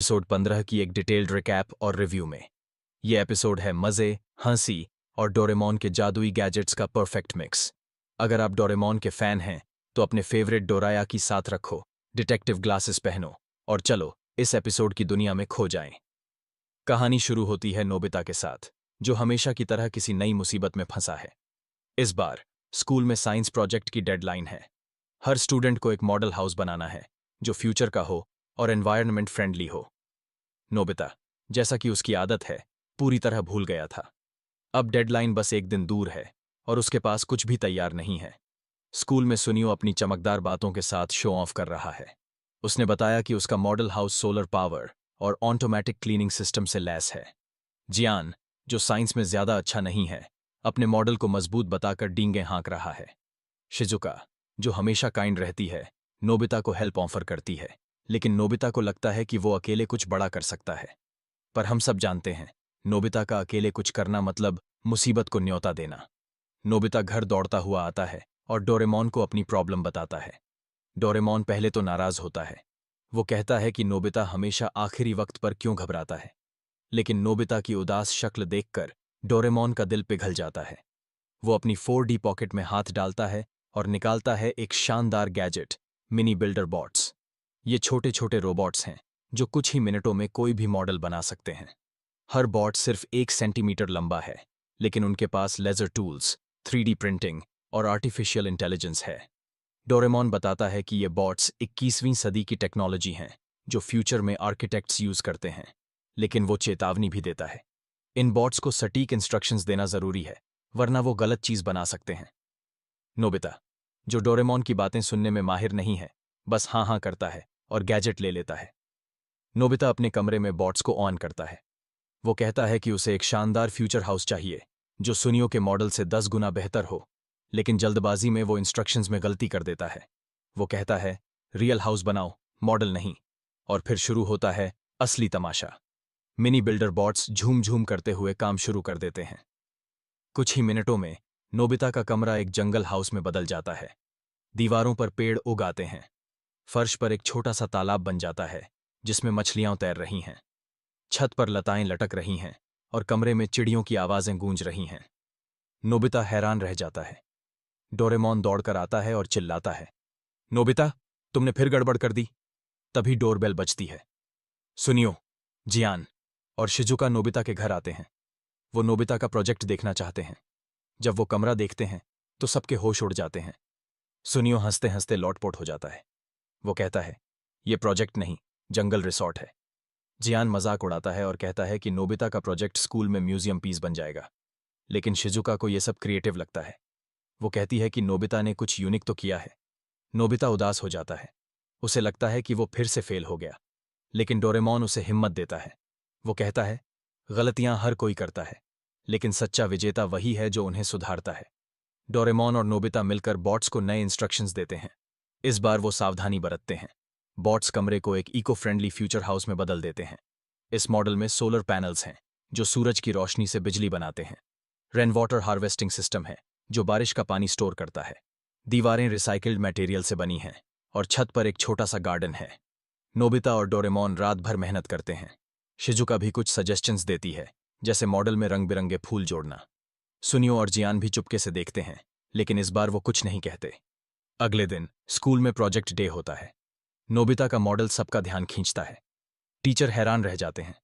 Episode 15 की एक detailed recap और रिव्यू में। ये एपिसोड है मज़े, हंसी और डोरेमोन के जादुई गैजेट्स का परफेक्ट मिक्स। अगर आप डोरेमोन के फैन हैं तो अपने फेवरेट डोरायाकी साथ रखो, डिटेक्टिव ग्लासेस पहनो और चलो इस एपिसोड की दुनिया में खो जाएं। कहानी शुरू होती है नोबिता के साथ, जो हमेशा की तरह किसी नई मुसीबत में फंसा है। इस बार स्कूल में साइंस प्रोजेक्ट की डेडलाइन है। हर स्टूडेंट को एक मॉडल हाउस बनाना है जो फ्यूचर का हो और एनवायरनमेंट फ्रेंडली हो। नोबिता, जैसा कि उसकी आदत है, पूरी तरह भूल गया था। अब डेडलाइन बस एक दिन दूर है और उसके पास कुछ भी तैयार नहीं है। स्कूल में सुनियो अपनी चमकदार बातों के साथ शो ऑफ कर रहा है। उसने बताया कि उसका मॉडल हाउस सोलर पावर और ऑटोमेटिक क्लीनिंग सिस्टम से लैस है। जियान, जो साइंस में ज्यादा अच्छा नहीं है, अपने मॉडल को मजबूत बताकर डींगे हाँक रहा है। शिजुका, जो हमेशा काइंड रहती है, नोबिता को हेल्प ऑफर करती है, लेकिन नोबिता को लगता है कि वो अकेले कुछ बड़ा कर सकता है। पर हम सब जानते हैं, नोबिता का अकेले कुछ करना मतलब मुसीबत को न्योता देना। नोबिता घर दौड़ता हुआ आता है और डोरेमोन को अपनी प्रॉब्लम बताता है। डोरेमोन पहले तो नाराज होता है। वो कहता है कि नोबिता हमेशा आखिरी वक्त पर क्यों घबराता है, लेकिन नोबिता की उदास शक्ल देखकर डोरेमोन का दिल पिघल जाता है। वो अपनी 4D पॉकेट में हाथ डालता है और निकालता है एक शानदार गैजेट, मिनी बिल्डर बॉट्स। ये छोटे छोटे रोबोट्स हैं जो कुछ ही मिनटों में कोई भी मॉडल बना सकते हैं। हर बॉट सिर्फ 1 सेंटीमीटर लंबा है, लेकिन उनके पास लेजर टूल्स, 3D प्रिंटिंग और आर्टिफिशियल इंटेलिजेंस है। डोरेमोन बताता है कि ये बॉट्स 21वीं सदी की टेक्नोलॉजी हैं जो फ्यूचर में आर्किटेक्ट्स यूज करते हैं, लेकिन वो चेतावनी भी देता है। इन बॉट्स को सटीक इंस्ट्रक्शंस देना जरूरी है, वरना वो गलत चीज बना सकते हैं। नोबिता, जो डोरेमोन की बातें सुनने में माहिर नहीं है, बस हाँ हाँ करता है और गैजेट ले लेता है। नोबिता अपने कमरे में बॉट्स को ऑन करता है। वो कहता है कि उसे एक शानदार फ्यूचर हाउस चाहिए जो सुनियो के मॉडल से 10 गुना बेहतर हो, लेकिन जल्दबाजी में वो इंस्ट्रक्शंस में गलती कर देता है। वो कहता है, रियल हाउस बनाओ, मॉडल नहीं। और फिर शुरू होता है असली तमाशा। मिनी बिल्डर बॉट्स झूम झूम करते हुए काम शुरू कर देते हैं। कुछ ही मिनटों में नोबिता का कमरा एक जंगल हाउस में बदल जाता है। दीवारों पर पेड़ उग आते हैं। फर्श पर एक छोटा सा तालाब बन जाता है जिसमें मछलियां तैर रही हैं। छत पर लताएं लटक रही हैं और कमरे में चिड़ियों की आवाजें गूंज रही हैं। नोबिता हैरान रह जाता है। डोरेमोन दौड़कर आता है और चिल्लाता है, नोबिता, तुमने फिर गड़बड़ कर दी। तभी डोरबेल बजती है। सुनियो, जियान और शिजुका नोबिता के घर आते हैं। वो नोबिता का प्रोजेक्ट देखना चाहते हैं। जब वो कमरा देखते हैं तो सबके होश उड़ जाते हैं। सुनियो हंसते हंसते लौटपोट हो जाता है। वो कहता है, ये प्रोजेक्ट नहीं, जंगल रिसॉर्ट है। जियान मजाक उड़ाता है और कहता है कि नोबिता का प्रोजेक्ट स्कूल में म्यूजियम पीस बन जाएगा, लेकिन शिजुका को यह सब क्रिएटिव लगता है। वो कहती है कि नोबिता ने कुछ यूनिक तो किया है। नोबिता उदास हो जाता है। उसे लगता है कि वो फिर से फेल हो गया, लेकिन डोरेमोन उसे हिम्मत देता है। वो कहता है, गलतियां हर कोई करता है, लेकिन सच्चा विजेता वही है जो उन्हें सुधारता है। डोरेमोन और नोबिता मिलकर बॉट्स को नए इंस्ट्रक्शंस देते हैं। इस बार वो सावधानी बरतते हैं। बॉट्स कमरे को एक इको फ्रेंडली फ्यूचर हाउस में बदल देते हैं। इस मॉडल में सोलर पैनल्स हैं जो सूरज की रोशनी से बिजली बनाते हैं। रेन वाटर हार्वेस्टिंग सिस्टम है जो बारिश का पानी स्टोर करता है। दीवारें रिसाइकिल्ड मटेरियल से बनी हैं और छत पर एक छोटा सा गार्डन है। नोबिता और डोरेमोन रात भर मेहनत करते हैं। शिजुका भी कुछ सजेशंस देती है, जैसे मॉडल में रंग बिरंगे फूल जोड़ना। सुनियो और जियान भी चुपके से देखते हैं, लेकिन इस बार वो कुछ नहीं कहते। अगले दिन स्कूल में प्रोजेक्ट डे होता है। नोबिता का मॉडल सबका ध्यान खींचता है। टीचर हैरान रह जाते हैं।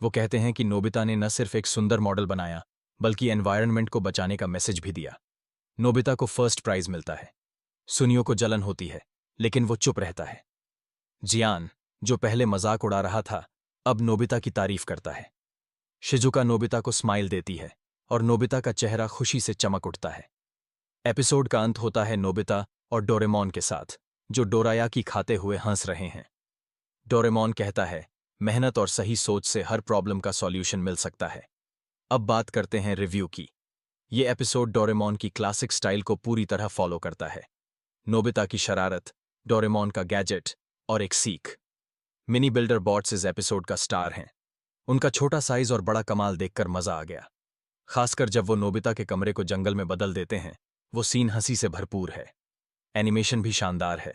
वो कहते हैं कि नोबिता ने न सिर्फ एक सुंदर मॉडल बनाया, बल्कि एनवायरनमेंट को बचाने का मैसेज भी दिया। नोबिता को फर्स्ट प्राइज मिलता है। सुनियो को जलन होती है, लेकिन वो चुप रहता है। जियान, जो पहले मजाक उड़ा रहा था, अब नोबिता की तारीफ करता है। शिजुका नोबिता को स्माइल देती है और नोबिता का चेहरा खुशी से चमक उठता है। एपिसोड का अंत होता है नोबिता और डोरेमोन के साथ, जो डोरायाकी खाते हुए हंस रहे हैं। डोरेमोन कहता है, मेहनत और सही सोच से हर प्रॉब्लम का सॉल्यूशन मिल सकता है। अब बात करते हैं रिव्यू की। ये एपिसोड डोरेमोन की क्लासिक स्टाइल को पूरी तरह फॉलो करता है। नोबिता की शरारत, डोरेमोन का गैजेट और एक सीख। मिनी बिल्डर बॉट्स इस एपिसोड का स्टार हैं। उनका छोटा साइज और बड़ा कमाल देखकर मजा आ गया। खासकर जब वो नोबिता के कमरे को जंगल में बदल देते हैं। वो सीन हंसी से भरपूर है। एनिमेशन भी शानदार है।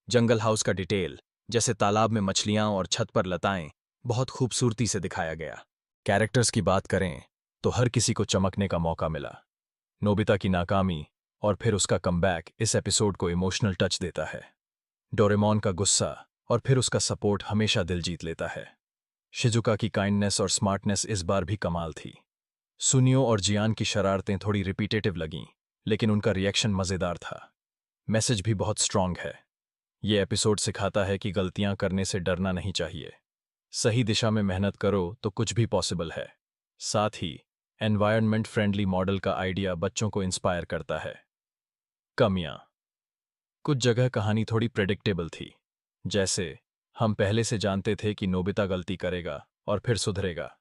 जंगल हाउस का डिटेल, जैसे तालाब में मछलियां और छत पर लताएं, बहुत खूबसूरती से दिखाया गया। कैरेक्टर्स की बात करें तो हर किसी को चमकने का मौका मिला। नोबिता की नाकामी और फिर उसका कमबैक इस एपिसोड को इमोशनल टच देता है। डोरेमोन का गुस्सा और फिर उसका सपोर्ट हमेशा दिल जीत लेता है। शिजुका की काइंडनेस और स्मार्टनेस इस बार भी कमाल थी। सुनियो और जियान की शरारतें थोड़ी रिपीटेटिव लगीं, लेकिन उनका रिएक्शन मजेदार था। मैसेज भी बहुत स्ट्रांग है। ये एपिसोड सिखाता है कि गलतियां करने से डरना नहीं चाहिए। सही दिशा में मेहनत करो तो कुछ भी पॉसिबल है। साथ ही एनवायरनमेंट फ्रेंडली मॉडल का आइडिया बच्चों को इंस्पायर करता है। कमियां। कुछ जगह कहानी थोड़ी प्रेडिक्टेबल थी। जैसे हम पहले से जानते थे कि नोबिता गलती करेगा और फिर सुधरेगा।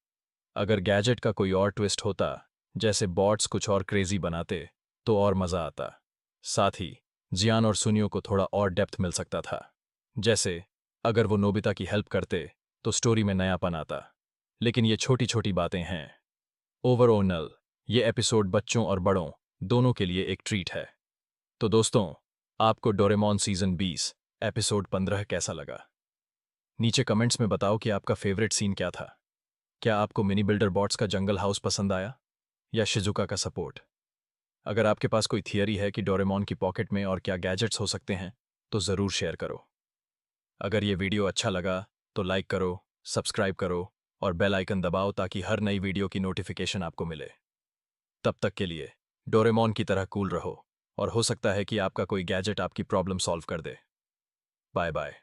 अगर गैजेट का कोई और ट्विस्ट होता, जैसे बॉट्स कुछ और क्रेजी बनाते, तो और मजा आता। साथ ही जियान और सुनियो को थोड़ा और डेप्थ मिल सकता था। जैसे अगर वो नोबिता की हेल्प करते तो स्टोरी में नयापन आता। लेकिन ये छोटी छोटी बातें हैं। ओवरऑल ये एपिसोड बच्चों और बड़ों दोनों के लिए एक ट्रीट है। तो दोस्तों, आपको डोरेमोन सीजन 20 एपिसोड 15 कैसा लगा? नीचे कमेंट्स में बताओ कि आपका फेवरेट सीन क्या था। क्या आपको मिनी बिल्डर बॉट्स का जंगल हाउस पसंद आया या शिजुका का सपोर्ट? अगर आपके पास कोई थियरी है कि डोरेमोन की पॉकेट में और क्या गैजेट्स हो सकते हैं, तो ज़रूर शेयर करो। अगर ये वीडियो अच्छा लगा तो लाइक करो, सब्सक्राइब करो और बेल आइकन दबाओ ताकि हर नई वीडियो की नोटिफिकेशन आपको मिले। तब तक के लिए डोरेमोन की तरह कूल रहो और हो सकता है कि आपका कोई गैजेट आपकी प्रॉब्लम सॉल्व कर दे। Bye bye.